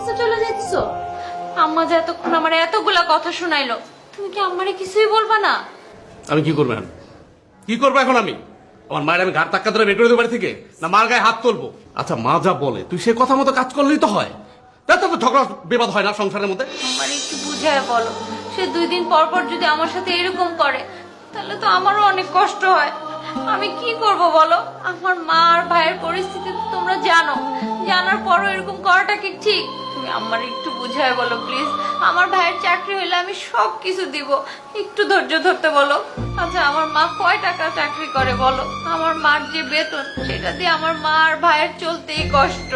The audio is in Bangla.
অফিসে চলে যাইতেছো? আম্মা যে এতক্ষণ আমার এতগুলা কথা শুনাইলো, তুমি কি আম্মারে কিছুই বলবা না? আমি কি করবো এখন? কি করবো এখন আমি? আমার মায়ের আমি ঘাট ধাক্কা ধরে বের করে দেবো বাড়ি থেকে, না মার গায়ে হাত তুলবো? আচ্ছা মা যা বলে তুই সে কথা মতো কাজ করলেই তো হয়। তাই তো ঝগড়া বিবাদ হয় না সংসারের মধ্যে। আমার একটু বুঝায় বলো, সে 2 দিন পর পর যদি আমার সাথে এরকম করে তাহলে তো আমারও অনেক কষ্ট হয়। আমি কি করব বলো? আমার মা আর ভাইয়ের পরিস্থিতি তো তোমরা জানো, জানার পরও এরকম করাটা কি ঠিক? তুমি আমার একটু বুঝায় বলো প্লিজ। আমার ভাইয়ের চাকরি হইলে আমি সব কিছু দিব, একটু ধৈর্য ধরতে বলো। আচ্ছা আমার মা কয় টাকা চাকরি করে বলো? আমার মার যে বেতন সেটা দিয়ে আমার মা আর ভাইয়ের চলতেই কষ্ট।